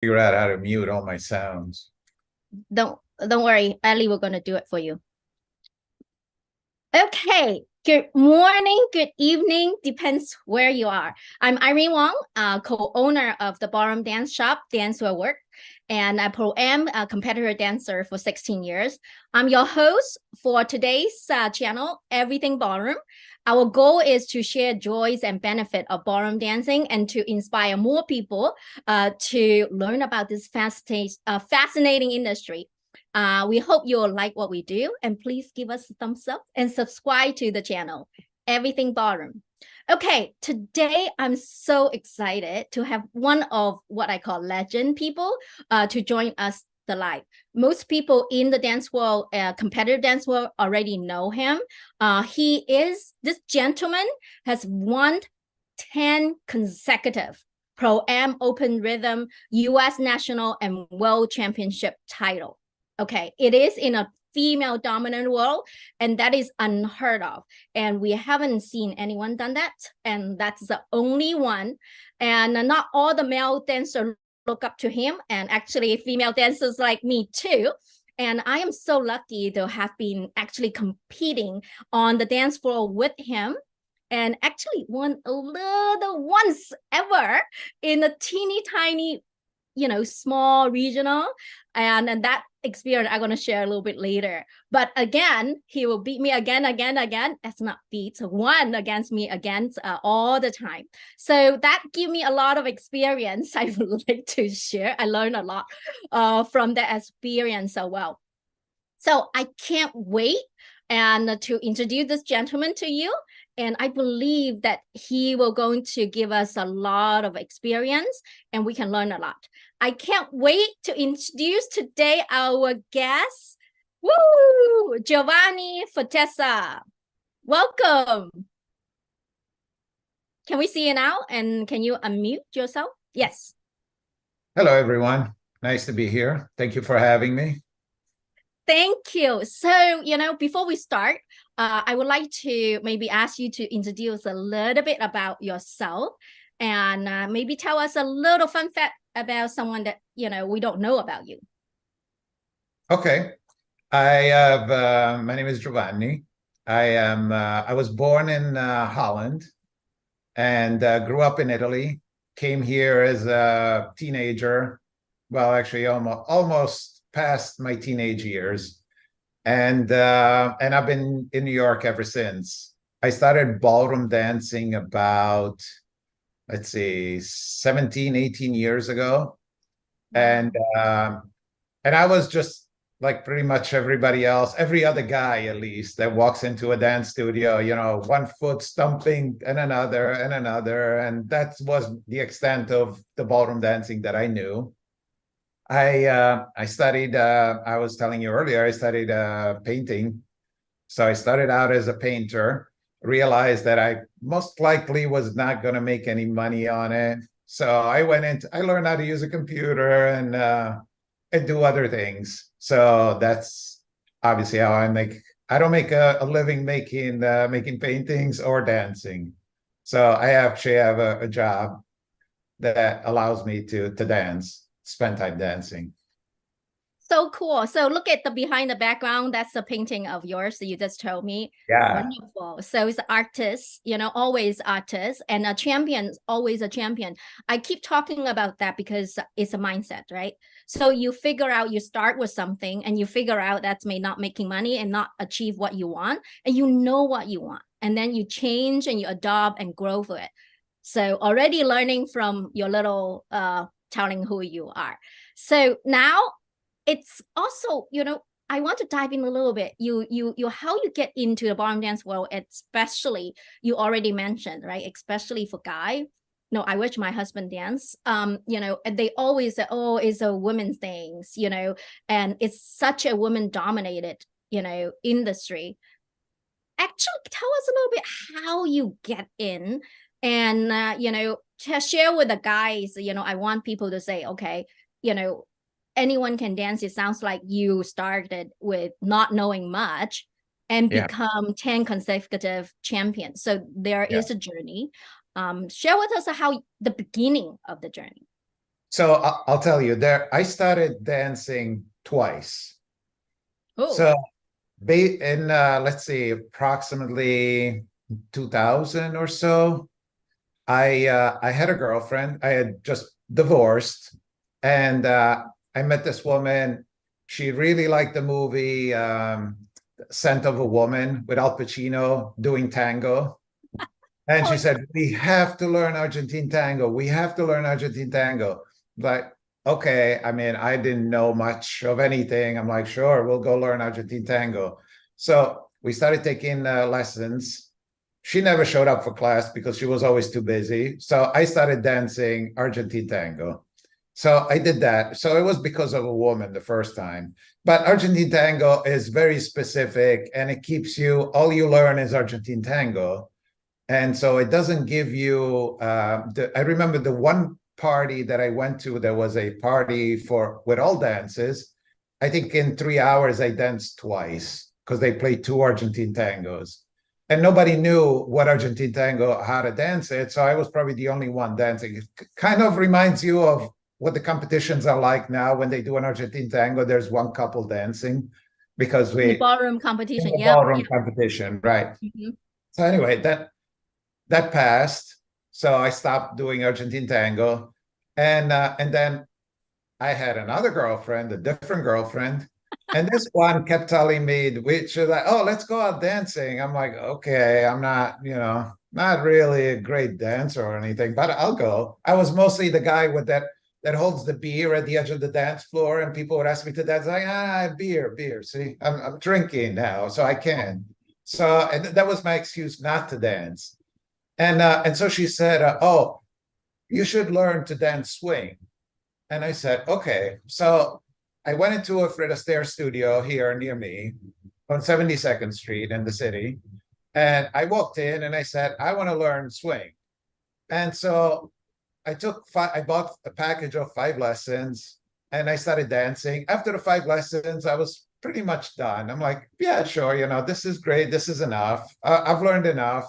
Figure out how to mute all my sounds. Don't worry, Ellie, we're gonna do it for you. Okay. Good morning, good evening, depends where you are. I'm Irene Wong, co-owner of the Ballroom Dance Shop, Dance Will Work, and I pro-am a competitor dancer for 16 years. I'm your host for today's channel, Everything Ballroom. Our goal is to share joys and benefit of ballroom dancing and to inspire more people to learn about this fascinating industry. We hope you'll like what we do, and please give us a thumbs up and subscribe to the channel, Everything Ballroom. Okay, today I'm so excited to have one of what I call legend people to join us the live. Most people in the dance world, competitive dance world, already know him. This gentleman has won 10 consecutive Pro-Am Open Rhythm US National and World Championship title. Okay, it is in a female dominant world, and that is unheard of. And we haven't seen anyone done that. And that's the only one. And not all the male dancers look up to him, and actually female dancers like me too. And I am so lucky to have been actually competing on the dance floor with him and actually won a little once ever in a teeny tiny small regional, and that experience I'm going to share a little bit later. But again, he will beat me again. That's not beat, so won against me against all the time. So that gave me a lot of experience. I would like to share. I learned a lot from that experience as well. So I can't wait and to introduce this gentleman to you. And I believe that he will going to give us a lot of experience and we can learn a lot. I can't wait to introduce today our guest. Woo! Giovanni Fortezza. Welcome. Can we see you now? And can you unmute yourself? Yes. Hello, everyone. Nice to be here. Thank you for having me. Thank you. So, before we start, I would like to maybe ask you to introduce a little bit about yourself and maybe tell us a little fun fact about someone that, we don't know about you. Okay. My name is Giovanni. I was born in Holland and grew up in Italy, came here as a teenager. Well, actually, almost past my teenage years. And I've been in New York ever since. I started ballroom dancing about, let's see, 17, 18 years ago. Wow. And um, and I was just like pretty much everybody else, every other guy at least that walks into a dance studio, one foot stumping and another and another. And that was the extent of the ballroom dancing that I knew. I studied. I was telling you earlier, I studied painting. So I started out as a painter. Realized that I most likely was not going to make any money on it. So I went into. I learned how to use a computer and do other things. So that's obviously how I make. I don't make a living making paintings or dancing. So I actually have a job that allows me to dance, spend time dancing. So cool. So look at the behind the background. That's a painting of yours that you just told me. Yeah, Wonderful. So it's artist, always artist, and a champion, always a champion. I keep talking about that because it's a mindset, right? So you figure out, you start with something and you figure out that's may not making money and not achieve what you want, and you know what you want. And then you change and you adopt and grow for it. So already learning from your little telling who you are. So now it's also, I want to dive in a little bit. You how you get into the ballroom dance world, especially you already mentioned, right? Especially for guy. No, I wish my husband dance. And they always say, oh, it's a women's things, and it's such a woman dominated, industry. Actually, tell us a little bit how you get in, and to share with the guys. I want people to say, okay, anyone can dance. It sounds like you started with not knowing much and yeah, become 10 consecutive champions. So there yeah. is a journey. Share with us how the beginning of the journey. So I'll tell you there, I started dancing twice. Oh, So in let's see, approximately 2000 or so, I had a girlfriend. I had just divorced, and I met this woman. She really liked the movie Scent of a Woman with Al Pacino doing tango. And she oh, said, "We have to learn Argentine tango. We have to learn Argentine tango." Like, okay. I mean, I didn't know much of anything. I'm like, sure, we'll go learn Argentine tango. So we started taking lessons. She never showed up for class because she was always too busy. So I started dancing Argentine tango. So I did that. So it was because of a woman the first time. But Argentine tango is very specific and it keeps you, all you learn is Argentine tango. And so it doesn't give you, I remember the one party that I went to, there was a party for with all dances. I think in 3 hours I danced twice because they played two Argentine tangos. And nobody knew what Argentine tango, how to dance it. So I was probably the only one dancing. It kind of reminds you of what the competitions are like now when they do an Argentine tango, there's one couple dancing because in the we ballroom in competition. the Yeah, ballroom yeah. competition, right? Mhm. So anyway, that passed. So I stopped doing Argentine tango, and then I had another girlfriend, a different girlfriend, and this one kept telling me, which is like, oh, let's go out dancing. I'm like, okay, I'm not, not really a great dancer or anything, but I'll go. I was mostly the guy with that holds the beer at the edge of the dance floor, and people would ask me to dance. Like, beer. See, I'm drinking now, so I can. So and that was my excuse not to dance. And so she said, "Oh, you should learn to dance swing." And I said, "Okay." So I went into a Fred Astaire studio here near me on 72nd Street in the city, and I walked in and I said, "I want to learn swing." And so I bought a package of 5 lessons, and I started dancing. After the 5 lessons, I was pretty much done. I'm like, "Yeah, sure. This is great. This is enough. I've learned enough."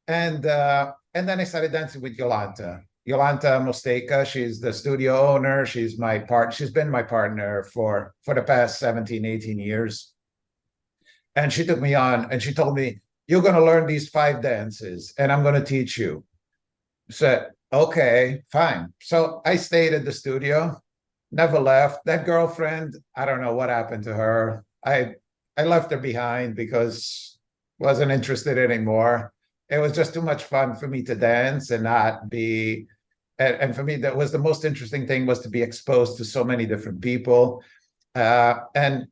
And then I started dancing with Yolanta. Yolanta Mosteka, she's the studio owner. She's been my partner for the past 17, 18 years. And she took me on and she told me, "You're going to learn these 5 dances and I'm going to teach you." I said, "Okay, fine." So I stayed at the studio, never left. That girlfriend, I don't know what happened to her. I left her behind because wasn't interested anymore. It was just too much fun for me to dance and not be. And for me, that was the most interesting thing was to be exposed to so many different people. And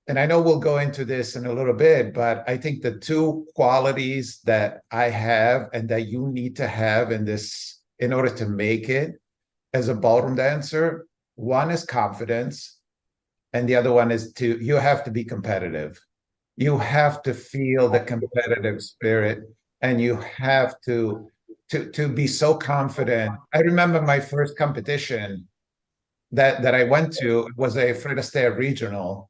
I know we'll go into this in a little bit, but I think the two qualities that I have and that you need to have in order to make it as a ballroom dancer, one is confidence, and the other one is you have to be competitive. You have to feel the competitive spirit, and you have to be so confident. I remember my first competition that I went to was a Fred Astaire regional.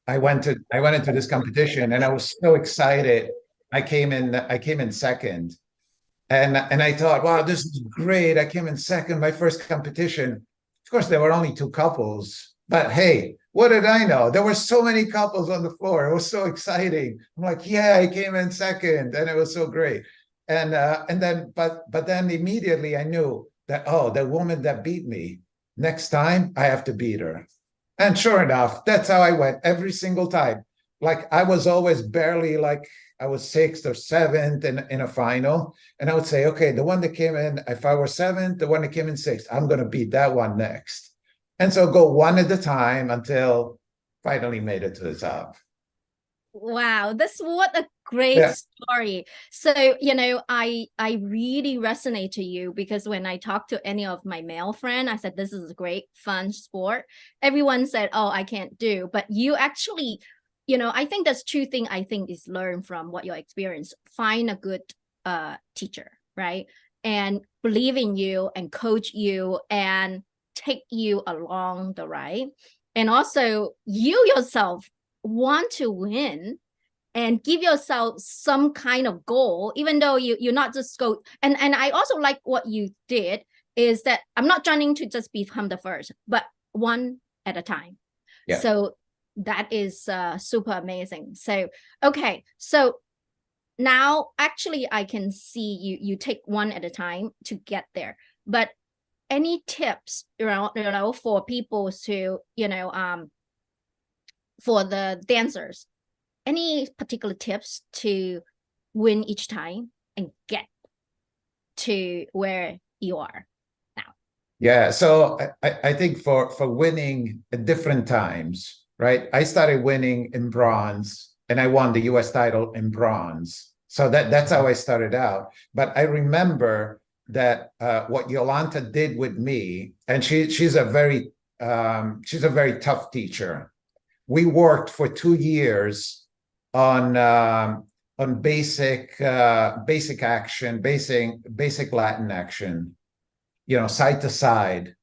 I went into this competition and I was so excited. I came in second. And I thought, wow, this is great. I came in second, my first competition. Of course, there were only two couples, but hey, what did I know? There were so many couples on the floor. It was so exciting. I'm like, yeah, I came in second, and it was so great. But then immediately I knew that, oh, the woman that beat me, next time I have to beat her. And sure enough, that's how I went every single time. Like I was always barely like I was sixth or seventh in a final. And I would say, okay, the one that came in, if I were seventh, the one that came in sixth, I'm going to beat that one next. And so go one at a time until finally made it to the top. Wow, that's what a great Yeah. story. So, I really resonate to you because when I talk to any of my male friend, I said this is a great fun sport. Everyone said, "Oh, I can't do." But you actually, I think that's two thing I think is learn from what you experience. Find a good teacher, right? And believe in you and coach you and take you along the ride. And also you yourself want to win and give yourself some kind of goal, even though you're not just go. And I also like what you did. is that I'm not trying to just become the first, but one at a time. Yeah. So that is super amazing. So, okay. So now actually I can see you take one at a time to get there. But any tips, for people to, for the dancers, any particular tips to win each time and get to where you are now? Yeah, so I think for winning at different times, right? I started winning in bronze, and I won the U.S. title in bronze. So that's how I started out. But I remember that what Yolanta did with me, and she's a very tough teacher. We worked for 2 years on basic action, basic Latin action, side to side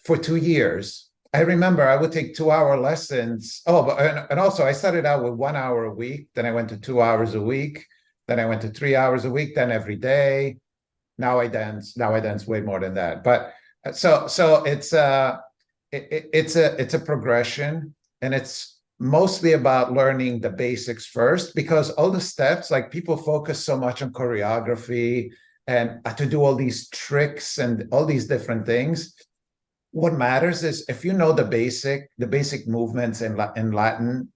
for 2 years. I remember I would take 2-hour lessons. Oh, and also I started out with 1 hour a week. Then I went to 2 hours a week. Then I went to 3 hours a week. Then every day. Now I dance way more than that. But so it's a progression, and it's mostly about learning the basics first, because all the steps, like, people focus so much on choreography and to do all these tricks and all these different things. What matters is if you know the basic movements in Latin,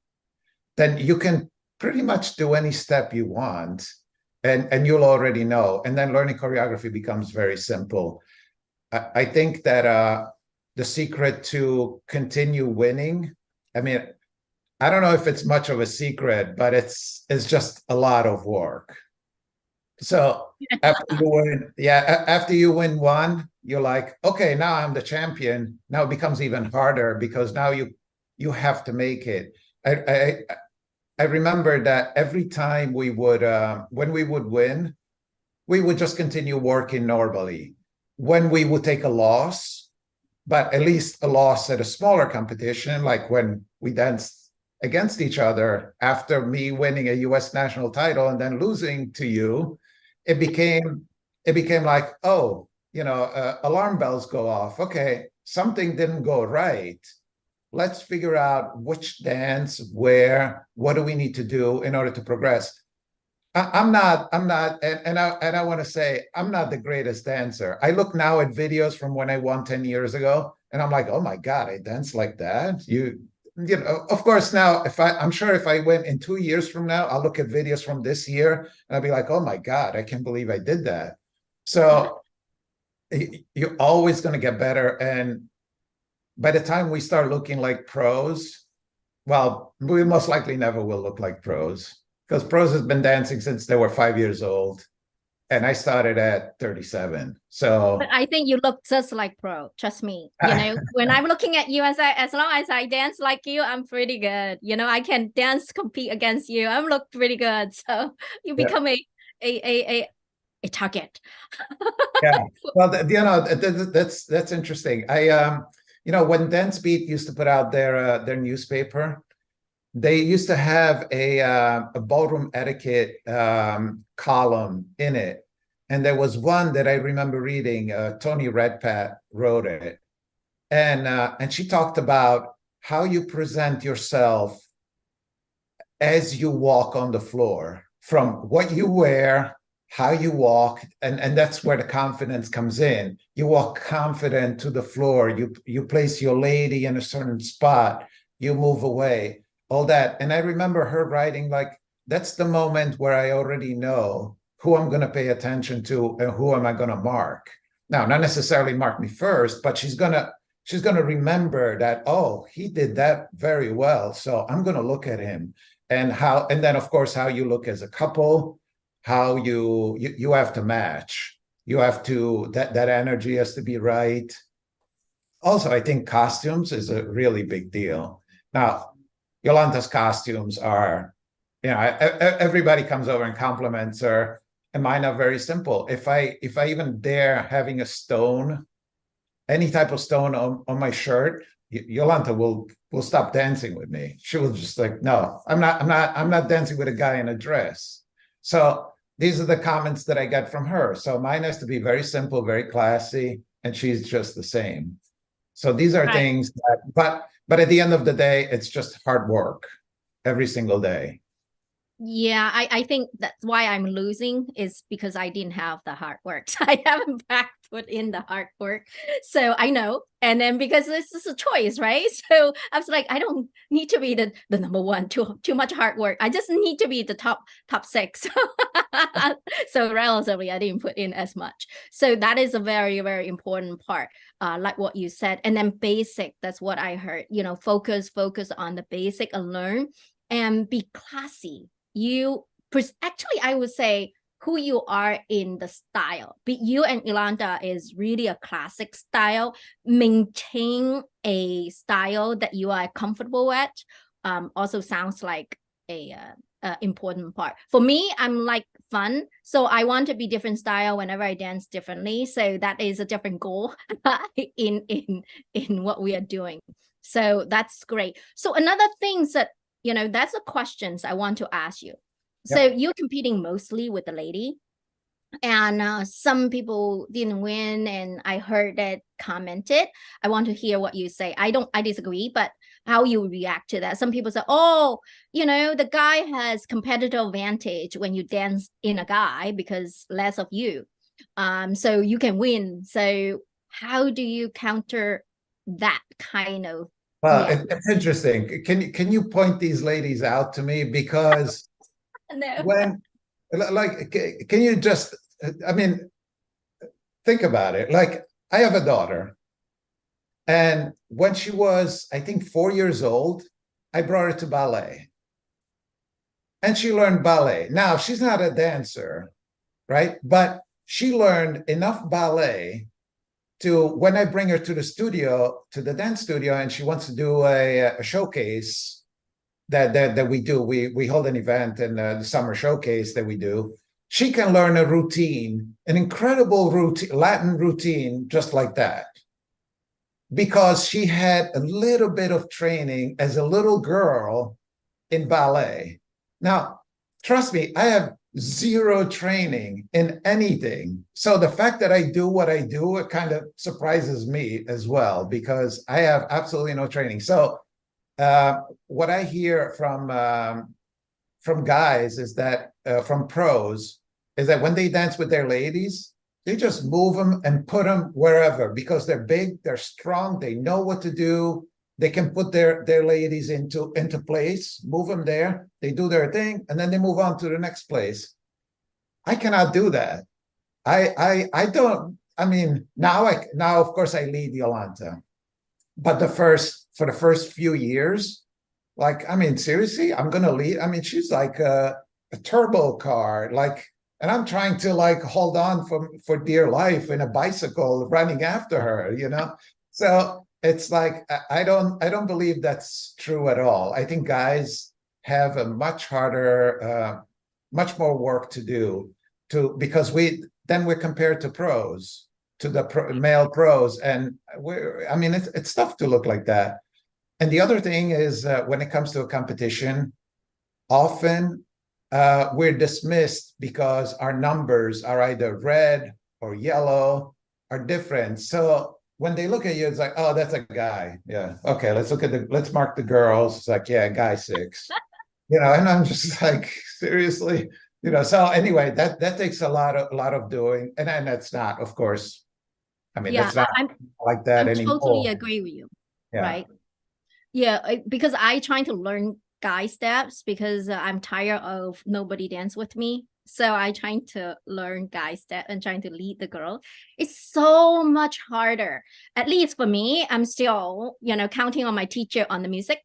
then you can pretty much do any step you want, and you'll already know. And then learning choreography becomes very simple. I think that the secret to continue winning, I mean, I don't know if it's much of a secret, but it's just a lot of work. So after you win one, you're like, okay, now I'm the champion. Now it becomes even harder, because now you have to make it. I remember that every time we would when we would win, we would just continue working normally. When we would take a loss, but at least a loss at a smaller competition, like when we danced against each other after me winning a U.S. national title and then losing to you, it became like, oh, alarm bells go off. Okay, something didn't go right. Let's figure out which dance, where, what do we need to do in order to progress. I'm not, and I want to say, I'm not the greatest dancer. I look now at videos from when I won 10 years ago, and I'm like, oh my God, I danced like that. Of course, now I'm sure if I went in 2 years from now, I'll look at videos from this year and I'll be like, oh my God, I can't believe I did that. So you're always going to get better. And by the time we start looking like pros, well, we most likely never will look like pros, because pros has been dancing since they were 5 years old, and I started at 37. So, but I think you look just like pro. Trust me. When I'm looking at you, as long as I dance like you, I'm pretty good. I can compete against you. I look pretty good. So you become a target. Yeah. Well, that's interesting. When Dance Beat used to put out their newspaper, they used to have a ballroom etiquette column in it. And there was one that I remember reading. Tony Redpat wrote it. And she talked about how you present yourself as you walk on the floor, from what you wear, how you walk, and that's where the confidence comes in. You walk confident to the floor. You place your lady in a certain spot. You move away. All that. And I remember her writing, like, that's the moment where I already know who I'm going to pay attention to and who am I going to mark. Now, not necessarily mark me first, but she's going to remember that, oh, he did that very well, so I'm going to look at him. And then of course how you look as a couple, how you have to match. You have to, that energy has to be right. Also, I think costumes is a really big deal. Now, Yolanda's costumes are, everybody comes over and compliments her, and mine are very simple. If I even dare having a stone, any type of stone on my shirt, Yolanda will stop dancing with me. She will just like, no, I'm not dancing with a guy in a dress. So these are the comments that I get from her. So mine has to be very simple, very classy, and she's just the same. So these are Right. things that, but at the end of the day, it's just hard work every single day. Yeah, I think that's why I'm losing is because I didn't have the hard work. So I haven't back put in the hard work. So I know. And then because this is a choice, right? So I was like, I don't need to be the number one, too much hard work. I just need to be the top six. So relatively I didn't put in as much. So that is a very, very important part. Like what you said. And then basic, that's what I heard. Focus on the basic and learn and be classy. Actually, I would say who you are in the style. But you and Yolanda is really a classic style. Maintain a style that you are comfortable at. Also sounds like a important part. For me, I'm like fun, so I want to be different style whenever I dance differently. So that is a different goal in what we are doing. So that's great. So another thing that that's the questions I want to ask you. So Yep. you're competing mostly with the lady, and some people didn't win, and I heard that commented. I want to hear what you say. I disagree, but how you react to that. Some people say, oh, the guy has competitive advantage when you dance in a guy because less of you. So you can win. So how do you counter that kind of Well, yeah. it's interesting. Can you point these ladies out to me? Because No. when, like, can you just, I mean, think about it. Like, I have a daughter, and when she was, I think, 4 years old, I brought her to ballet, and she learned ballet. Now, she's not a dancer, right? But she learned enough ballet to, when I bring her to the studio, to the dance studio, and she wants to do a showcase that we do. We hold an event in the summer showcase that we do. She can learn a routine, an incredible routine, Latin routine, just like that, because she had a little bit of training as a little girl in ballet. Now, trust me, I have zero training in anything. So the fact that I do what I do, it kind of surprises me as well, because I have absolutely no training. So what I hear from guys is that from pros is that when they dance with their ladies, they just move them and put them wherever because they're big, they're strong, they know what to do. They can put their ladies into place, move them there, they do their thing, and then they move on to the next place. I cannot do that. I don't. I mean, now of course I lead Yolanta, but for the first few years, like, I mean, seriously, I'm gonna lead. I mean, she's like a turbo car, like, and I'm trying to like hold on for dear life in a bicycle running after her. So it's like I don't believe that's true at all. I think guys have a much harder, much more work to do because we're compared to pros, to the male pros, and I mean, it's tough to look like that. And the other thing is when it comes to a competition, often we're dismissed because our numbers are either red or yellow or different. So when they look at you, it's like, oh, that's a guy. Yeah. Okay, let's mark the girls. It's like, yeah, guy 6. And I'm just like, seriously. So anyway, that takes a lot of doing. And then that's not, of course, I mean, Yeah, that's not like that I'm totally anymore. agree with you. Yeah. Right. Yeah, because I trying to learn guy steps because I'm tired of nobody dance with me. So I trying to learn guy step and trying to lead the girl. It's so much harder. At least for me, I'm still, counting on my teacher on the music,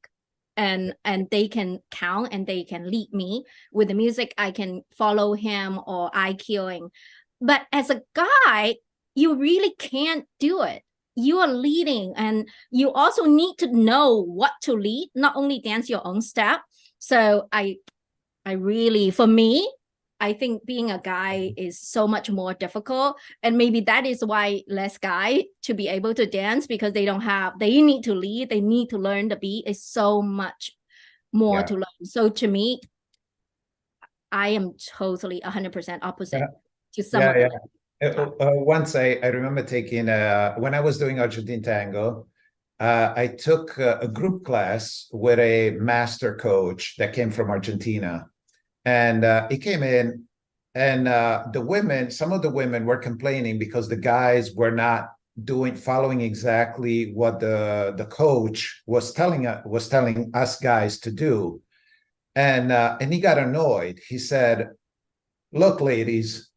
and they can count and they can lead me with the music. I can follow him or IQing. But as a guy, you really can't do it. You are leading, and you also need to know what to lead, not only dance your own step. So I really, for me, I think being a guy is so much more difficult, and maybe that is why less guy to be able to dance, because they need to lead, they need to learn the beat. Is so much more Yeah. to learn. So to me, I am totally 100% opposite to some Yeah, of yeah. them. Once I remember taking when I was doing Argentine tango, I took a group class with a master coach that came from Argentina, and he came in, and some of the women were complaining because the guys were not following exactly what the coach was telling us guys to do, and he got annoyed. He said, "Look, ladies,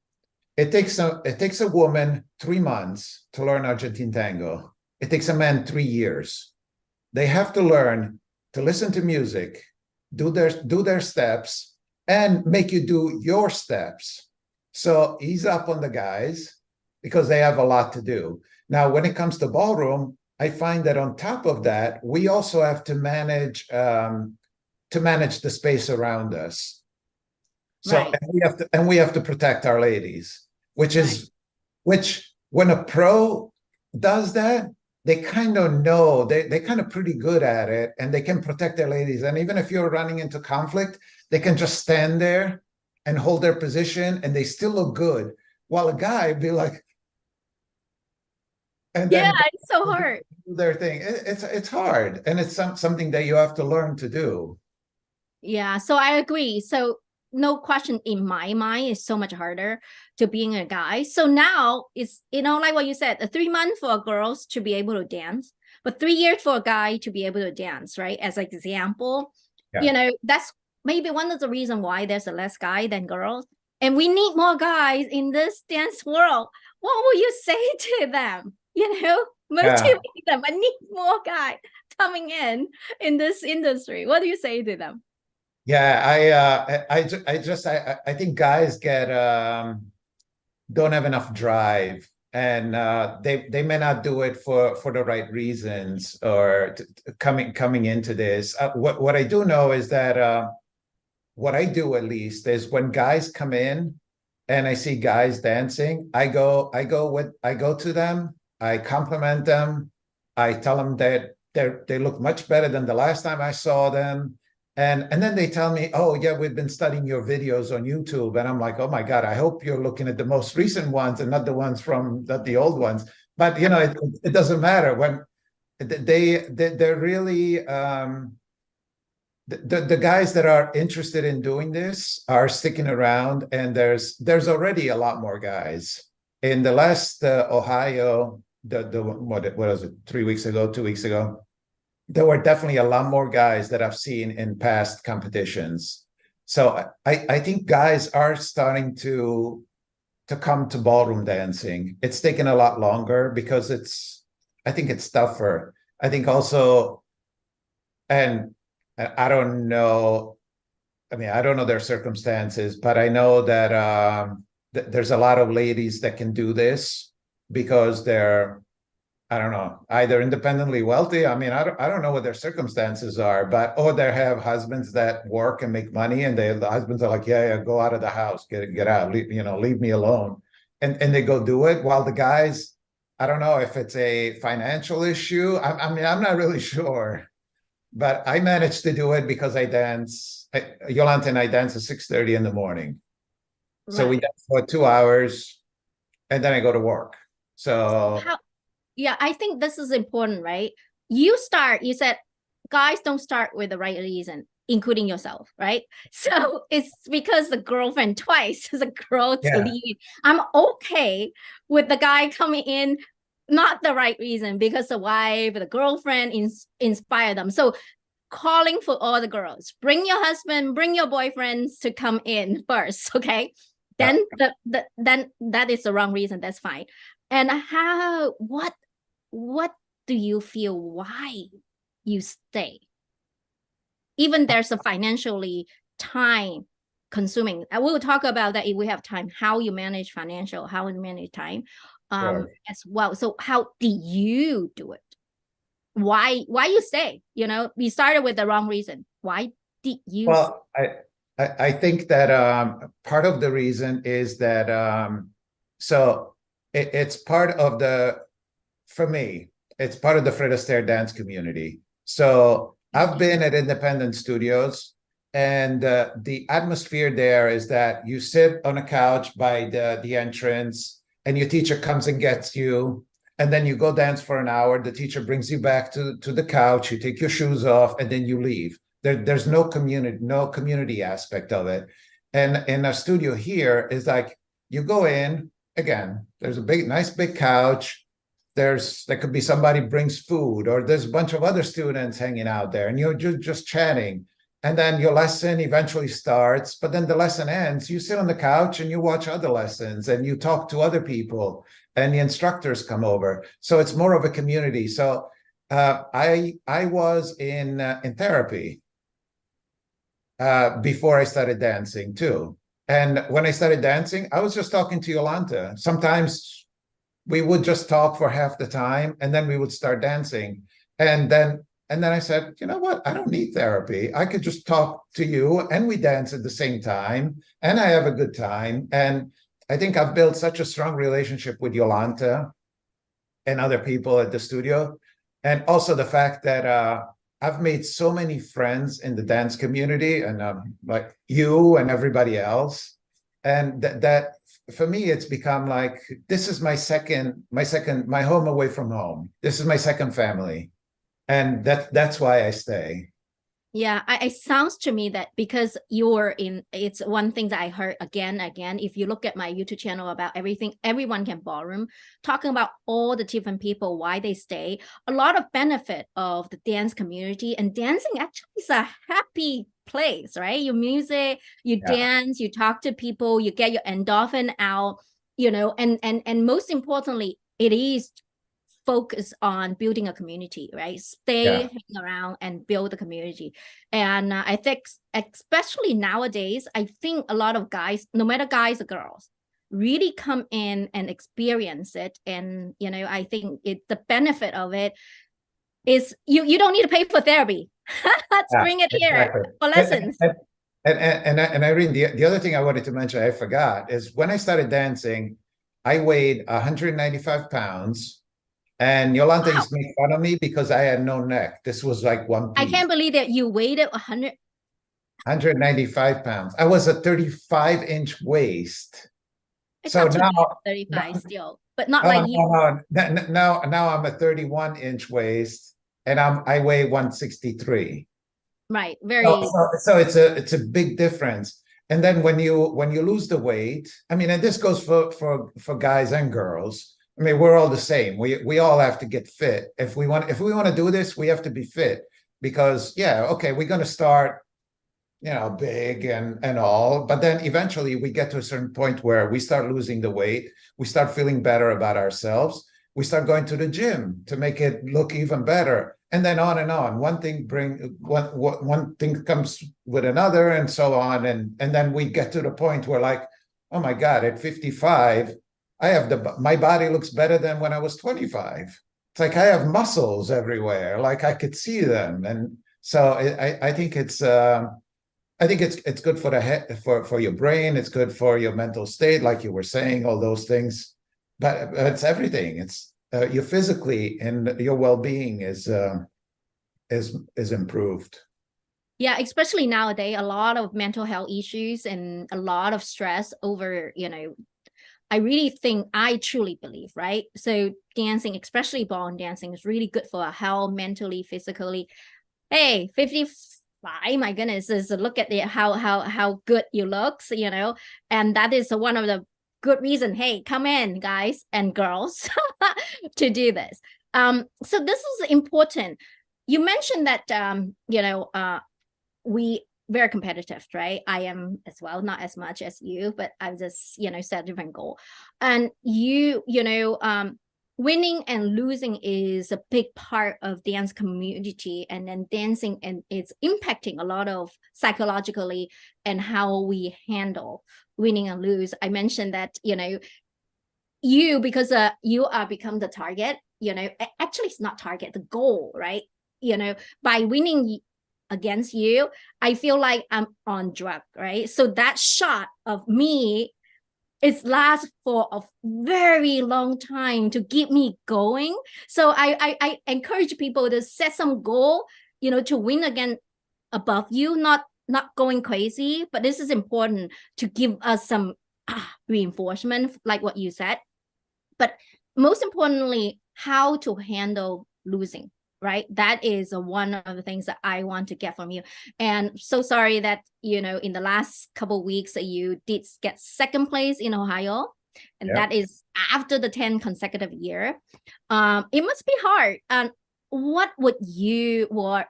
it takes a woman 3 months to learn Argentine tango. It takes a man 3 years. They have to learn to listen to music, do their steps, and make you do your steps. So ease up on the guys because they have a lot to do. Now, when it comes to ballroom, I find that on top of that, we also have to manage the space around us. So Right. and we have to protect our ladies, which Right. is which when a pro does that, they kind of know they kind of pretty good at it and they can protect their ladies. And even if you're running into conflict, they can just stand there and hold their position and they still look good. While a guy be like, and Yeah, then it's so do hard. their thing. It's hard and it's something that you have to learn to do. Yeah, so I agree. So no question in my mind, it's so much harder to being a guy. So now it's, like what you said, 3 months for girls to be able to dance, but 3 years for a guy to be able to dance, right? As an example, Yeah. that's maybe one of the reasons why there's a less guy than girls. And we need more guys in this dance world. What will you say to them? Yeah. Motivate them. I need more guys coming in this industry. What do you say to them? Yeah, I think guys don't have enough drive, and they may not do it for the right reasons or coming into this. What I do know is that what I do at least is when guys come in and I see guys dancing, I go to them, I compliment them, I tell them that they look much better than the last time I saw them. And then they tell me, oh yeah, we've been studying your videos on YouTube. And I'm like, oh my God, I hope you're looking at the most recent ones and not the ones from not the old ones. But it doesn't matter when they're really the guys that are interested in doing this are sticking around, and there's already a lot more guys. In the last Ohio, the what was it, 3 weeks ago, 2 weeks ago, there were definitely a lot more guys that I've seen in past competitions. So I think guys are starting to come to ballroom dancing. It's taken a lot longer because I think it's tougher. I think also, and I don't know. I mean, I don't know their circumstances, but I know that there's a lot of ladies that can do this because they're, I don't know, either independently wealthy. I mean, I don't know what their circumstances are, or they have husbands that work and make money, and the husbands are like, yeah, yeah, go out of the house, get out, leave me alone, and they go do it. While the guys, I don't know if it's a financial issue. I mean, I'm not really sure. But I managed to do it because Yolanta and I dance at 6:30 in the morning. So we Right. dance for 2 hours and then I go to work. So How Yeah, I think this is important, right? You said guys don't start with the right reason, including yourself, right? So it's because the girlfriend twice, the girl to yeah, leave. I'm okay with the guy coming in, not the right reason, because the wife, the girlfriend inspire them. So calling for all the girls, bring your husband, bring your boyfriends to come in first, okay? yeah. Then that is the wrong reason. That's fine. And what do you feel why you stay? Even there's a financially time consuming. I will talk about that if we have time, how you manage financial, how you manage time Sure. as well. So how did you do it? Why you stay? We started with the wrong reason. Why did you stay? Well, I think that part of the reason is that so it's part of for me, it's part of the Fred Astaire dance community. So I've been at independent studios And the atmosphere there is that you sit on a couch by the entrance, and your teacher comes and gets you, and then you go dance for an hour. The teacher brings you back to the couch. You take your shoes off, and then you leave. There's no community aspect of it. And in our studio here is like you go in again. There's a nice big couch. There could be somebody brings food, or there's a bunch of other students hanging out there, and you're just chatting. And then your lesson eventually starts, but then the lesson ends. You sit on the couch and you watch other lessons, and you talk to other people, and the instructors come over. So it's more of a community. So I was in therapy before I started dancing too. And when I started dancing, I was just talking to Yolanta. Sometimes we would just talk for half the time, and then we would start dancing. And then I said, you know what? I don't need therapy. I could just talk to you, and we dance at the same time, and I have a good time. And I think I've built such a strong relationship with Yolanta and other people at the studio. And also the fact that I've made so many friends in the dance community, and like you and everybody else. And that for me, it's become like, this is my home away from home. This is my second family. And that's why I stay. Yeah, it sounds to me that because it's one thing that I heard again. If you look at my YouTube channel about everything, everyone can ballroom, talking about all the different people, why they stay, a lot of benefit of the dance community. And dancing actually is a happy place, right? Your music, you dance, you talk to people, you get your endorphin out, and most importantly, it is focus on building a community, right? Hang around and build a community. And I think, especially nowadays, I think a lot of guys, no matter guys or girls, really come in and experience it. And, I think the benefit of it is you don't need to pay for therapy. Let's bring it here for lessons. And Irene, the other thing I wanted to mention, I forgot, is when I started dancing, I weighed 195 pounds. And Yolanta used to make fun of me because I had no neck. This was like one piece. I can't believe that you weighed 195 pounds. I was a 35-inch waist. So now 35 still, but not like you. Now I'm a 31-inch waist, and I weigh 163. Right. Very. So it's a big difference. And then when you lose the weight, I mean, and this goes for guys and girls. I mean, we're all the same. We all have to get fit. If we want to do this, we have to be fit, because we're going to start, big and all, but then eventually we get to a certain point where we start losing the weight. We start feeling better about ourselves. We start going to the gym to make it look even better, and then on and on. One thing comes with another, and so on, and then we get to the point where, like, oh my God, at 55. My body looks better than when I was 25. It's like I have muscles everywhere, like I could see them. And so I think it's good for the head, for your brain. It's good for your mental state, like you were saying, all those things. But it's everything. It's your physically, and your well-being is improved. Yeah, especially nowadays, a lot of mental health issues and a lot of stress over, I really think, I truly believe, right? So dancing, especially ballroom dancing, is really good for our health, mentally, physically. Hey, 55, my goodness, look at how good you look, and that is one of the good reason. Hey, come in, guys and girls, to do this. So this is important. You mentioned that we very competitive, right? I am as well, not as much as you, but I've just, set a different goal. And winning and losing is a big part of dance community, and then dancing, and it's impacting a lot of psychologically and how we handle winning and lose. I mentioned that, because you are become the target, actually it's not target, the goal, right? By winning against you, I feel like I'm on drug, right? So that shot of me, it lasts for a very long time to keep me going. So I encourage people to set some goal, to win again above you, not not going crazy, but this is important to give us some reinforcement, like what you said. But most importantly, how to handle losing, right? That is one of the things that I want to get from you. And so sorry that, in the last couple of weeks you did get second place in Ohio. And that is after the 10 consecutive year. It must be hard. And what would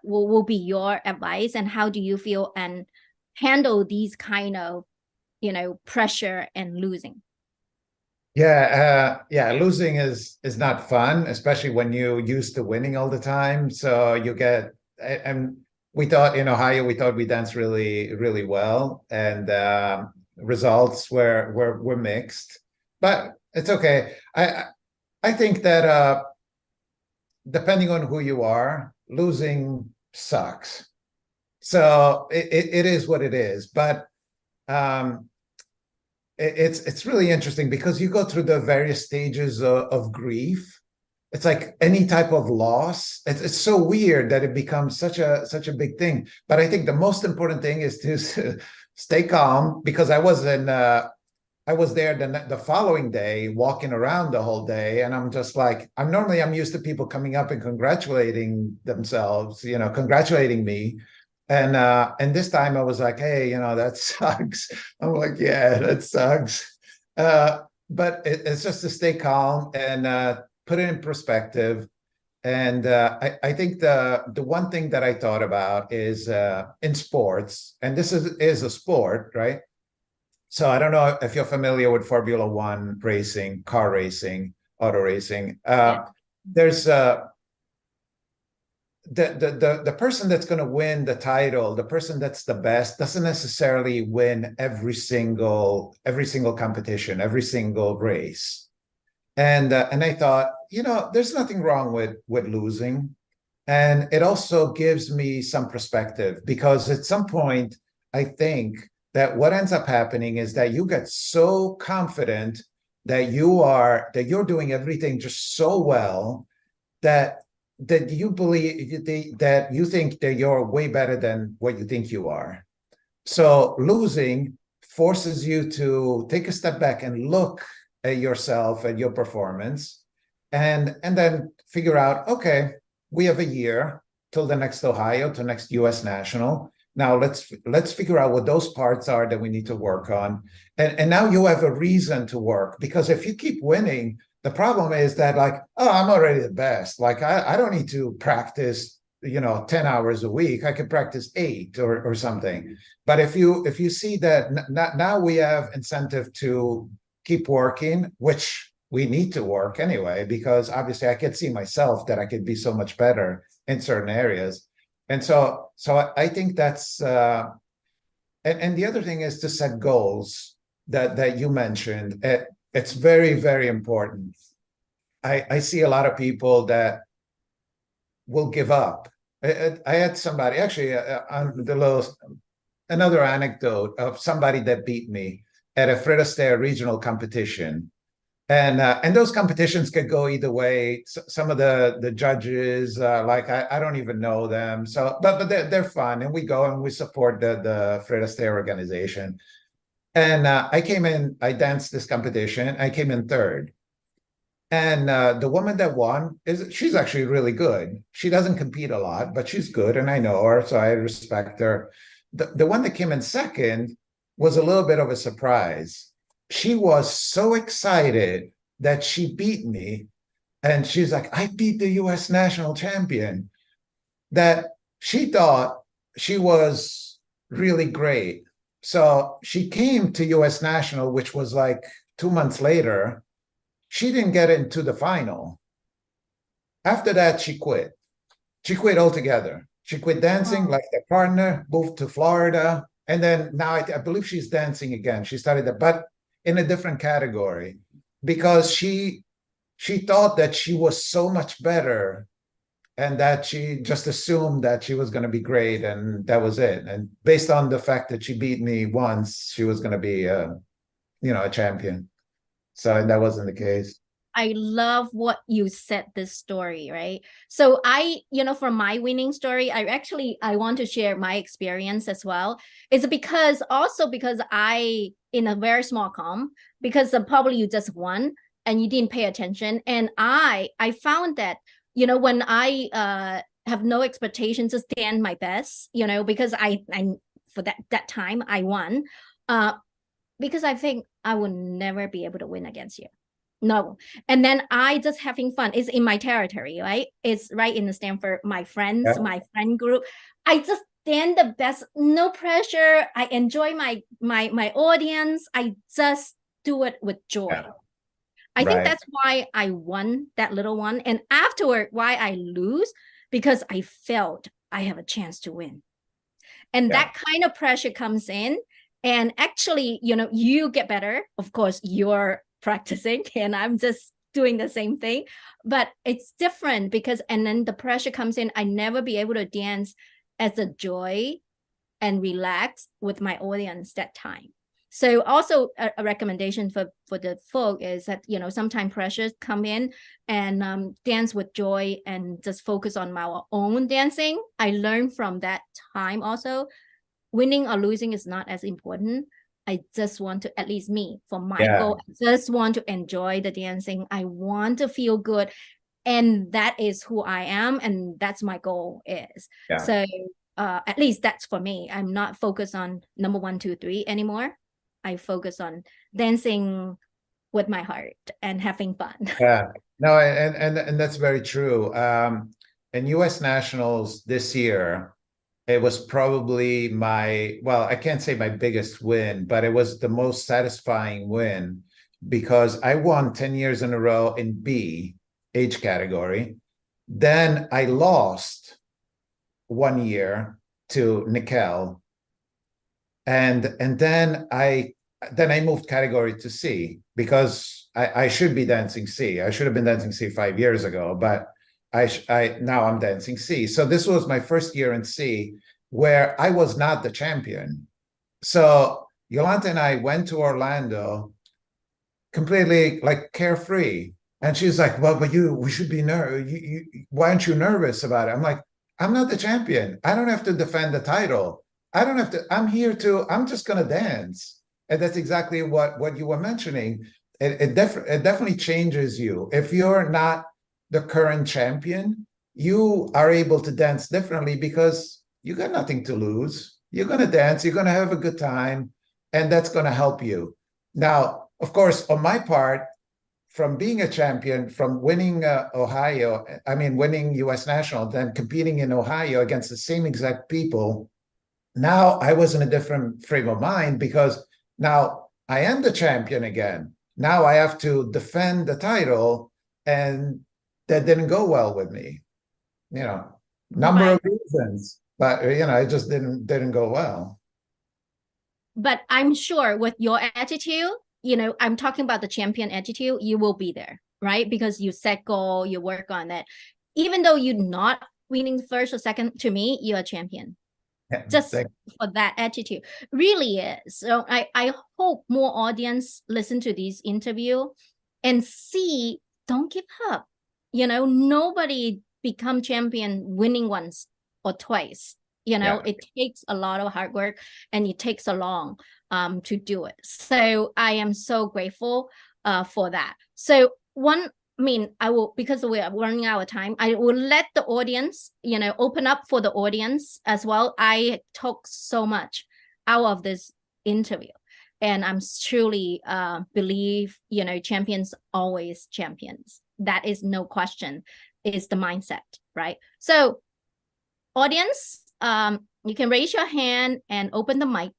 will be your advice, and how do you feel and handle these kind of, pressure and losing? Yeah, losing is not fun, especially when you used to winning all the time. So you get, and we thought in Ohio, we danced really, really well, and results were mixed, but it's okay. I think that depending on who you are, losing sucks. So it is what it is, but it's really interesting because you go through the various stages of grief. It's like any type of loss. It's so weird that it becomes such a big thing. But I think the most important thing is to stay calm, because I was there the following day, walking around the whole day, and I'm just like, I'm used to people coming up and congratulating themselves, congratulating me. And this time I was like, hey, that sucks. I'm like, yeah, that sucks. But it's just to stay calm and put it in perspective. And I think the one thing that I thought about is in sports, and this is a sport, right? So I don't know if you're familiar with Formula One racing, car racing, auto racing. There's the person that's going to win the title, the person that's the best, doesn't necessarily win every single competition, every single race. And I thought, there's nothing wrong with losing, and it also gives me some perspective, because at some point I think that what ends up happening is that you get so confident that you're doing everything just so well that you believe that you think that you're way better than what you think you are. So losing forces you to take a step back and look at yourself, at your performance, and then figure out, okay, we have a year till the next Ohio, to next US National. Now let's figure out what those parts are that we need to work on. And now you have a reason to work, because if you keep winning, the problem is that, like, oh, I'm already the best. Like, I don't need to practice, 10 hours a week. I can practice 8 or something. But if you see that now we have incentive to keep working, which we need to work anyway, because obviously I could see myself that I could be so much better in certain areas. And so I think that's, and the other thing is to set goals that you mentioned. It's very, very important. I see a lot of people that will give up. I had somebody, actually, another anecdote of somebody that beat me at a Fred Astaire regional competition. And those competitions could go either way. Some of the judges, like, I don't even know them. So, but they're fun, and we go and we support the Fred Astaire organization. And I danced this competition. I came in third. And the woman that won she's actually really good. She doesn't compete a lot, but she's good, and I know her, so I respect her. The one that came in second was a little bit of a surprise. She was so excited that she beat me. And she's like, I beat the US national champion, that she thought she was really great. So she came to US National, which was like 2 months later. She didn't get into the final. After that, she quit. She quit altogether. She quit dancing, like their partner, moved to Florida. And then now I believe she's dancing again. She started that, but in a different category, because she thought that she was so much better, and that she just assumed that she was going to be great, and that was it. And based on the fact that she beat me once, she was going to be a champion. So that wasn't the case. I love what you said this story, right? So from my winning story, I want to share my experience as well. It's because I in a very small comp, because probably you just won and you didn't pay attention. And I found that, when I have no expectation to stand my best, because I for that time I won, because I think I will never be able to win against you. No. And then I just having fun. It's in my territory, right? It's right in the Stanford, my friends, Yeah. my friend group. I just stand the best, no pressure. I enjoy my audience. I just do it with joy. Yeah. I think Right. that's why I won that little one. And afterward, why I lose, because I felt I have a chance to win. And Yeah. that kind of pressure comes in. And actually, you get better. Of course, you're practicing, and I'm just doing the same thing. But it's different because, and then the pressure comes in. I never be able to dance as a joy and relax with my audience that time. So also a recommendation for the folk is that, sometimes pressures come in, and dance with joy and just focus on my own dancing. I learned from that time also, winning or losing is not as important. I just want to, at least me, for my Yeah. goal, I just want to enjoy the dancing. I want to feel good. And that is who I am. And that's my goal is. Yeah. So at least that's for me. I'm not focused on number 1, 2, 3 anymore. I focus on dancing with my heart and having fun. Yeah. No, and that's very true. In US Nationals this year, it was probably well, I can't say my biggest win, but it was the most satisfying win because I won 10 years in a row in B age category. Then I lost 1 year to Nickel, and then I moved category to C because I should be dancing C. I should have been dancing C 5 years ago, but I now I'm dancing C. So this was my first year in C where I was not the champion. So Yolanta and I went to Orlando completely like carefree. And she's like, well, but we should be nervous. Why aren't you nervous about it? I'm like, I'm not the champion. I don't have to defend the title. I don't have to, I'm just going to dance. And that's exactly what you were mentioning. It definitely changes you. If you're not the current champion, you are able to dance differently because you got nothing to lose. You're going to dance, you're going to have a good time, and that's going to help you. Now, of course, on my part, from being a champion, from winning winning US National, then competing in Ohio against the same exact people, now I was in a different frame of mind because now I am the champion again. Now I have to defend the title, and that didn't go well with me. Number Right. of reasons, but it just didn't go well. But I'm sure with your attitude, I'm talking about the champion attitude, you will be there, right? Because you set goal, you work on it. Even though you're not winning first or second, to me, you're a champion. Just for that attitude. Really is. So I hope more audience listen to this interview and see, don't give up. Nobody become champion winning once or twice. It takes a lot of hard work, and it takes a long to do it. So I am so grateful for that. So I will, because we are running out of time, I will let the audience, open up for the audience as well. I took so much out of this interview, and I'm truly believe, champions always champions. That is no question. Is the mindset, right? So audience, you can raise your hand and open the mic.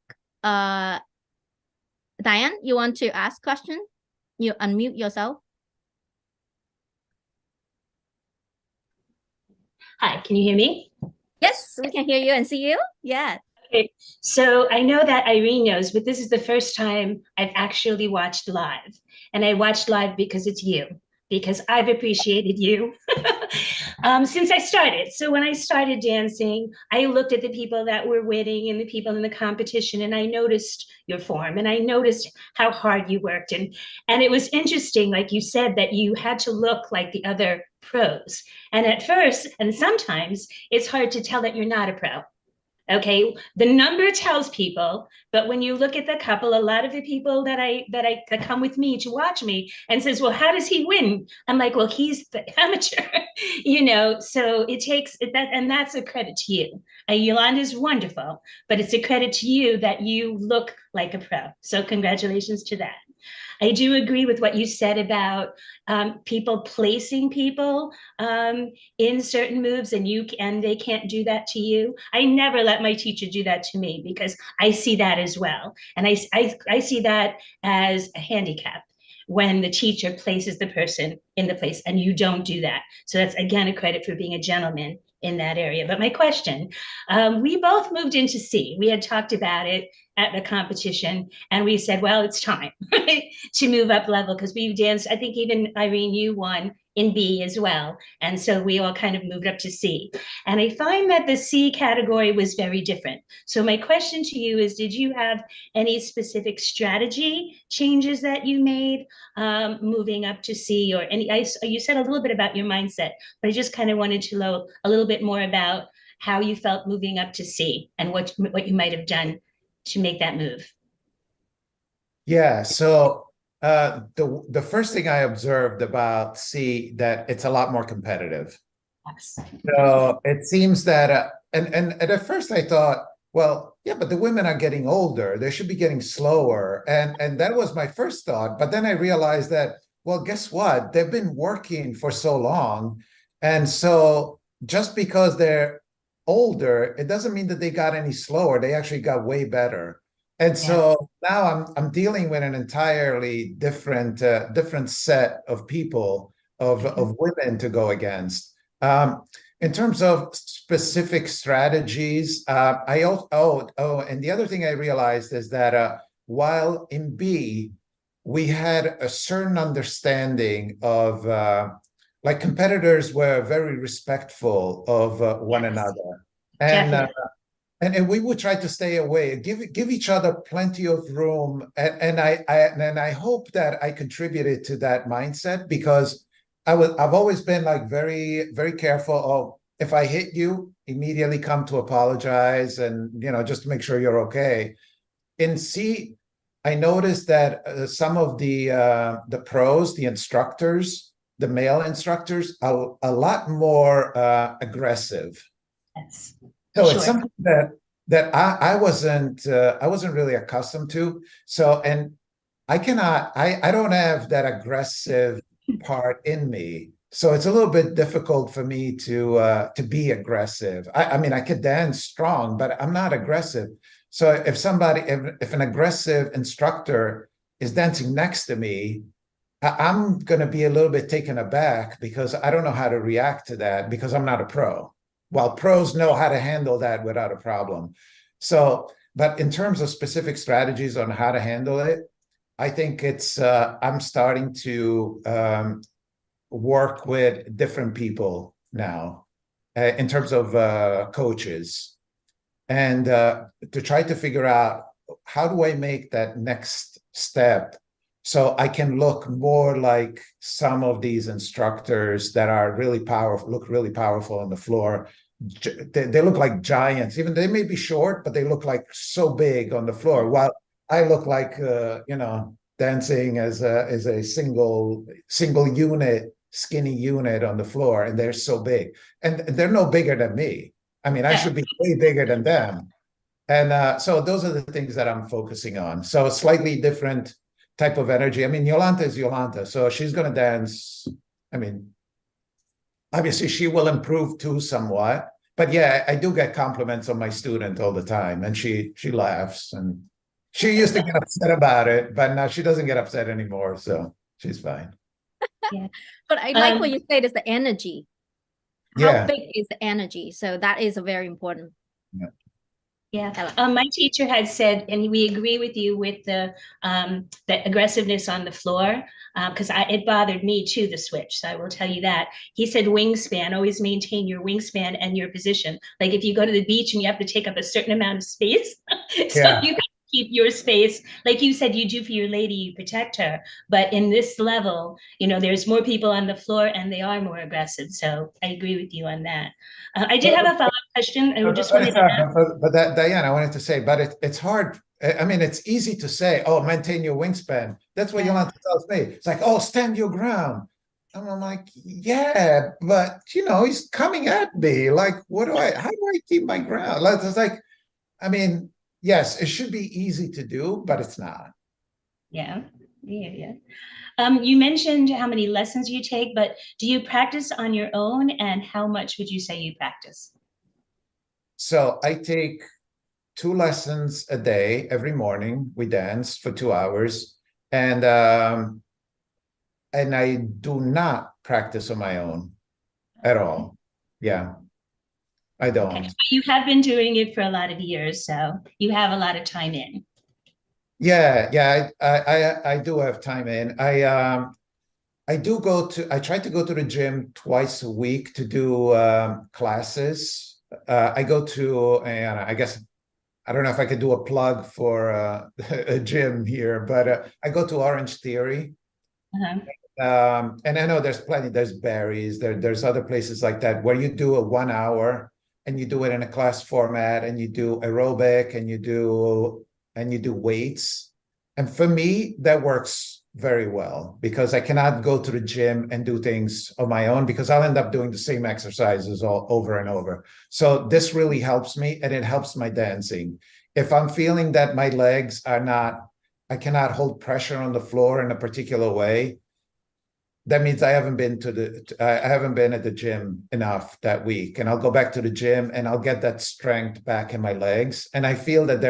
Diane, you want to ask question? You unmute yourself. Hi, can you hear me? Yes, we can hear you and see you. Yeah. Okay, so I know that Irene knows, but this is the first time I've actually watched live. And I watched live because it's you, because I've appreciated you since I started. So when I started dancing, I looked at the people that were winning and the people in the competition, and I noticed your form, and I noticed how hard you worked. And it was interesting, like you said, that you had to look like the other pros. And at first, and sometimes, it's hard to tell that you're not a pro. Okay, the number tells people, but when you look at the couple, a lot of the people that come with me to watch me and says, well, how does he win? I'm like, well, he's the amateur, so it takes that, and that's a credit to you. Yolanda's wonderful, but it's a credit to you that you look like a pro. So congratulations to that. I do agree with what you said about people placing people in certain moves, and they can't do that to you. I never let my teacher do that to me because I see that as well, and I see that as a handicap when the teacher places the person in the place, and you don't do that. So that's again a credit for being a gentleman in that area. But my question, we both moved into C. We had talked about it at the competition, and we said, well, it's time to move up level because we've danced. I think even Irene, you won in B as well. And so we all kind of moved up to C. And I find that the C category was very different. So my question to you is, did you have any specific strategy changes that you made moving up to C, or any, you said a little bit about your mindset, but I just kind of wanted to know a little bit more about how you felt moving up to C and what you might have done to make that move. Yeah, so the first thing I observed about C, that it's a lot more competitive. Yes. So it seems that and at first I thought, well, yeah, but the women are getting older, they should be getting slower, and that was my first thought. But then I realized that, well, guess what, they've been working for so long, and so just because they're older, it doesn't mean that they got any slower. They actually got way better. And so now I'm dealing with an entirely different different set of people, of women to go against. In terms of specific strategies, and the other thing I realized is that while in B we had a certain understanding of like competitors were very respectful of one another, and and we would try to stay away, give each other plenty of room, and I hope that I contributed to that mindset, because I've always been like very very careful. Oh, if I hit you, immediately come to apologize, and just to make sure you're okay. In C, I noticed that some of the pros, the instructors, the male instructors, are a lot more aggressive. Yes. So it's something that I wasn't really accustomed to. So, and I don't have that aggressive part in me. So it's a little bit difficult for me to be aggressive. I mean, I could dance strong, but I'm not aggressive. So if an aggressive instructor is dancing next to me, I'm going to be a little bit taken aback because I don't know how to react to that, because I'm not a pro. While pros know how to handle that without a problem. So, but in terms of specific strategies on how to handle it, I think I'm starting to work with different people now in terms of coaches, and to try to figure out, how do I make that next step so I can look more like some of these instructors that are really powerful, look really powerful on the floor. They look like giants. Even they may be short, but they look like so big on the floor, while I look like dancing as a single unit, skinny unit on the floor, and they're so big, and they're no bigger than me. I mean, I should be way bigger than them. And so those are the things that I'm focusing on. So a slightly different type of energy. I mean, Yolanta is Yolanta, so she's going to dance. I mean, obviously she will improve too somewhat, but yeah, I do get compliments on my student all the time, and she laughs, and she used to get upset about it, but now she doesn't get upset anymore, so she's fine. Yeah, but I like what you said is the energy. How big is the energy? So that is very important. Yeah. Yeah. My teacher had said, and we agree with you with the aggressiveness on the floor, because it bothered me too, the switch. So I will tell you that. He said wingspan, always maintain your wingspan and your position. Like if you go to the beach and you have to take up a certain amount of space, so you can keep your space. Like you said, you do for your lady, you protect her. But in this level, there's more people on the floor and they are more aggressive. So I agree with you on that. I did have a follow-up question. I just wanted to ask. But that, Diane, I wanted to say, but it's hard. I mean, it's easy to say, oh, maintain your wingspan. That's what Yolanta tells me. It's like, oh, stand your ground. And I'm like, yeah, but he's coming at me. Like, how do I keep my ground? Like, it's like, I mean, yes, it should be easy to do, but it's not. Yeah. You mentioned how many lessons you take, but do you practice on your own? And how much would you say you practice? So I take 2 lessons a day. Every morning we dance for 2 hours, and I do not practice on my own at all. Yeah, I don't. Okay. You have been doing it for a lot of years, so you have a lot of time in. Yeah, I do have time in. I try to go to the gym twice a week to do classes. I go to, and I guess I don't know if I could do a plug for a gym here, but I go to Orange Theory. And I know there's Barry's, there's other places like that where you do a 1 hour and you do it in a class format, and you do aerobic and you do weights. And for me, that works very well because I cannot go to the gym and do things on my own because I'll end up doing the same exercises all over and over. So this really helps me, and it helps my dancing. If I'm feeling that my legs I cannot hold pressure on the floor in a particular way, that means I haven't been at the gym enough that week, and I'll go back to the gym and I'll get that strength back in my legs. And I feel that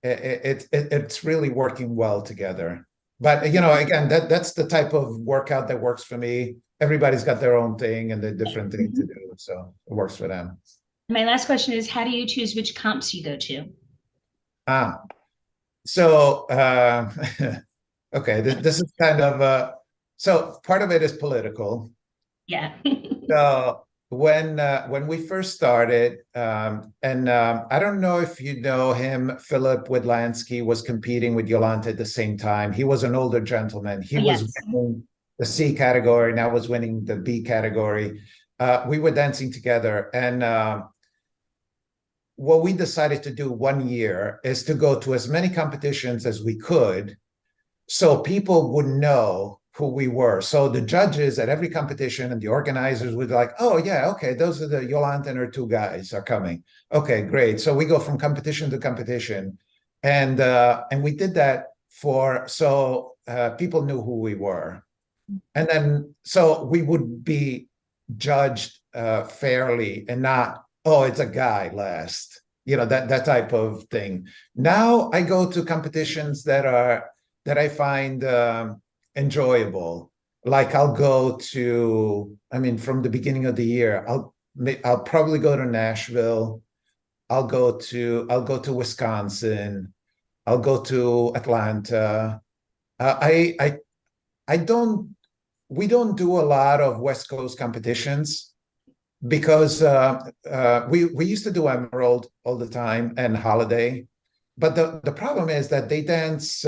it's really working well together. But again, that's the type of workout that works for me. Everybody's got their own thing and their different thing to do, so it works for them. My last question is, how do you choose which comps you go to? So okay, this is kind of so part of it is political. Yeah. So when we first started, and I don't know if you know him, Philip Widlansky was competing with Yolanta at the same time. He was an older gentleman. He was winning the C category, and I was winning the B category. We were dancing together, and what we decided to do one year is to go to as many competitions as we could so people would know who we were. So the judges at every competition and the organizers would be like, oh yeah, okay, those are the Yolanta and her 2 guys are coming. Okay, great. So we go from competition to competition. And we did that so people knew who we were. And then, so we would be judged fairly and not, oh, it's a guy last, that type of thing. Now I go to competitions that I find enjoyable. Like I'll go to, from the beginning of the year, I'll probably go to Nashville. I'll go to Wisconsin. I'll go to Atlanta. We don't do a lot of West Coast competitions because we used to do Emerald all the time and Holiday, but the problem is that they dance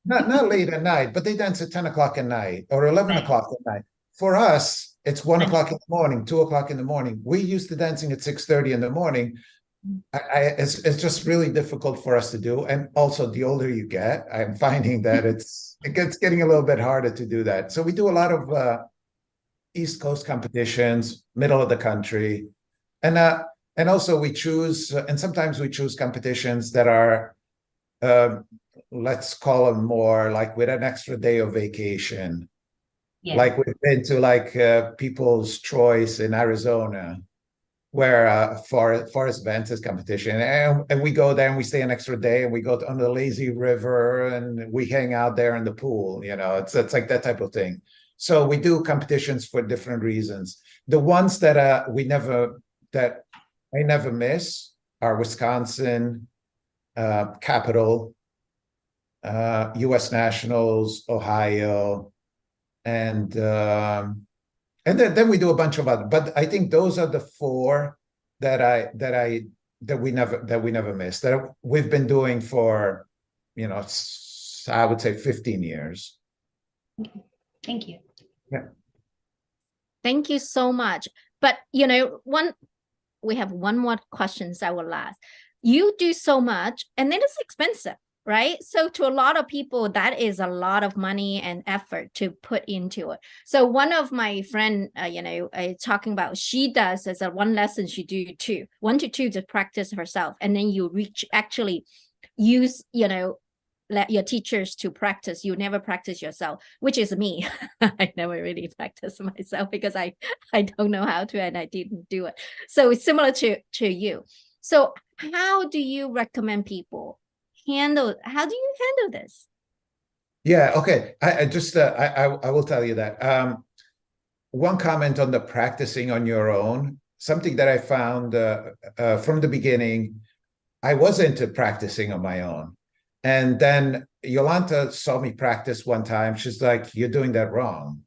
not late at night, but they dance at 10 o'clock at night or 11 o'clock at night. For us, it's 1 o'clock in the morning, 2 o'clock in the morning. We used to dancing at 6:30 in the morning. It's just really difficult for us to do. And also, the older you get, I'm finding that it gets getting a little bit harder to do that. So we do a lot of East Coast competitions, middle of the country, and also we choose, and sometimes we choose competitions that are, let's call them more like with an extra day of vacation. Yeah. Like we've been to People's Choice in Arizona, where Forest Ventus competition, and we go there and we stay an extra day and we go on the lazy river and we hang out there in the pool. It's like that type of thing. So we do competitions for different reasons. The ones that I never miss are Wisconsin, Capital, U.S. Nationals, Ohio, and then we do a bunch of other. But I think those are the four that we never miss, that we've been doing for, I would say 15 years. Thank you. Yeah. Thank you so much. But we have one more questions I will ask. You do so much, and then it's expensive, right? So to a lot of people, that is a lot of money and effort to put into it. So one of my friend, talking about, she does as a one lesson, she do 1 to 2 to practice herself, and then you actually use, let your teachers to practice. You never practice yourself, which is me. I never really practice myself because I don't know how to, and I didn't do it. So it's similar to you. So how do you recommend people how do you handle this? Yeah, okay. I will tell you that. One comment on the practicing on your own, something that I found from the beginning, I was into practicing on my own. And then Yolanta saw me practice one time. She's like, "You're doing that wrong.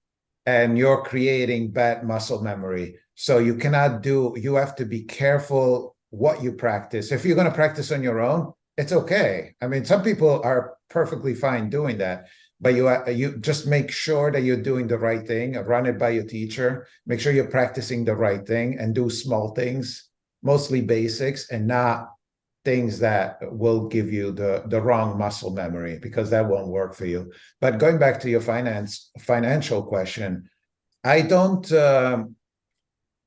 And you're creating bad muscle memory. So you have to be careful what you practice. If you're going to practice on your own, it's okay. I mean, some people are perfectly fine doing that, but you just make sure that you're doing the right thing, run it by your teacher, make sure you're practicing the right thing, and do small things, mostly basics, and not things that will give you the wrong muscle memory, because that won't work for you." But going back to your financial question, I don't,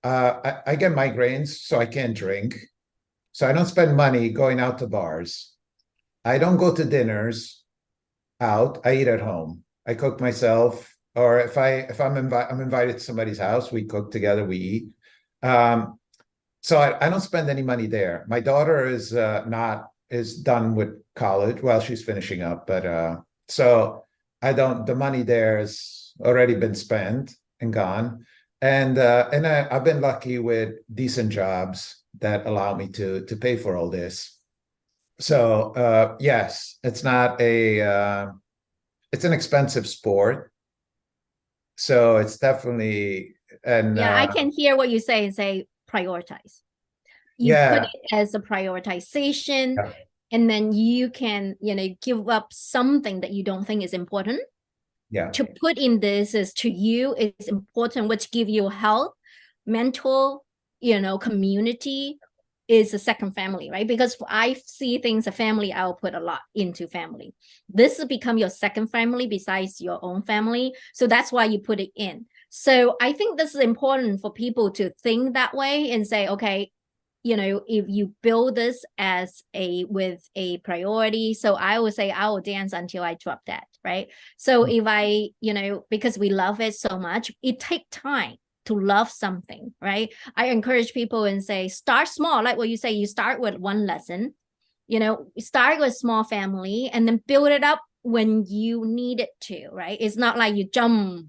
I get migraines, so I can't drink. So I don't spend money going out to bars. I don't go to dinners out. I eat at home. I cook myself, or if I'm invited to somebody's house, we cook together, we eat. So I don't spend any money there. My daughter is done with college. Well, she's finishing up, but so the money there has already been spent and gone. And I've been lucky with decent jobs that allow me to pay for all this. So yes, it's an expensive sport. So it's definitely, and I can hear what you say and say prioritize. You put it as a prioritization, and then you can, give up something that you don't think is important. To put in this is to you is important, which give you health, mental, community is a second family, right? Because I see things a family, I'll put a lot into family. This will become your second family besides your own family. So that's why you put it in. So I think this is important for people to think that way and say, okay, if you build this with a priority, so I would say I will dance until I drop dead, right? So if I, because we love it so much, it takes time to love something, right? I encourage people and say, start small. Like what you say, you start with one lesson, start with small family, and then build it up when you need it to, right? It's not like you jump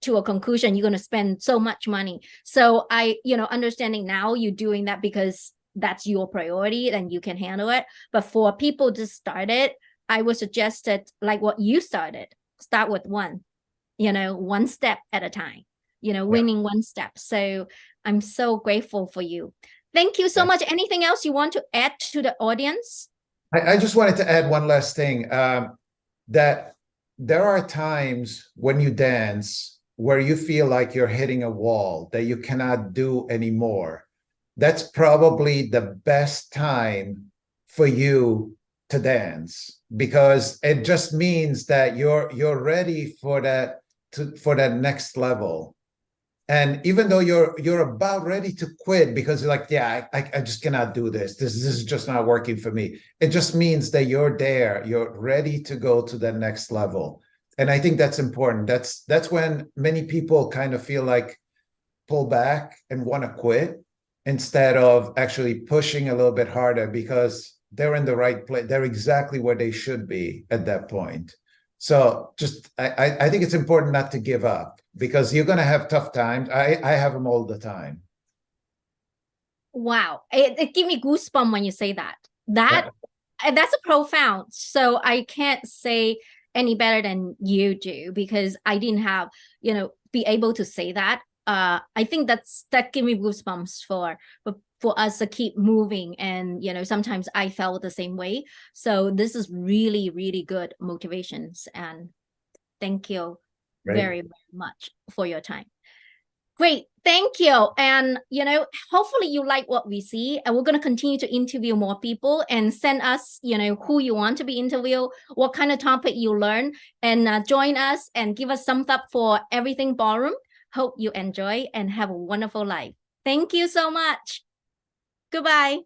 to a conclusion, you're going to spend so much money. So I, understanding now you're doing that because that's your priority and you can handle it. But for people to start it, I would suggest that like what you started, start with one step at a time, winning one step. So I'm so grateful for you. Thank you so much. Anything else you want to add to the audience? I just wanted to add one last thing, that there are times when you dance where you feel like you're hitting a wall that you cannot do anymore. That's probably the best time for you to dance, because it just means that you're ready for that next level. And even though you're about ready to quit because you're like, yeah, I just cannot do this. This is just not working for me. It just means that you're there. You're ready to go to the next level. And I think that's important. That's when many people kind of feel like pull back and want to quit instead of actually pushing a little bit harder, because they're in the right place. They're exactly where they should be at that point. So I think it's important not to give up, because you're going to have tough times. I have them all the time. Wow. It give me goosebumps when you say that. Yeah. That's a profound. So I can't say any better than you do because I didn't have, be able to say that. I think that give me goosebumps for us to keep moving. And, sometimes I felt the same way. So this is really, really good motivations. And thank you Great. very, very much for your time. Great, thank you. And, hopefully you like what we see. And we're going to continue to interview more people and send us, who you want to be interviewed, what kind of topic you learn, and join us and give us thumbs up for everything Ballroom. Hope you enjoy and have a wonderful life. Thank you so much. Goodbye.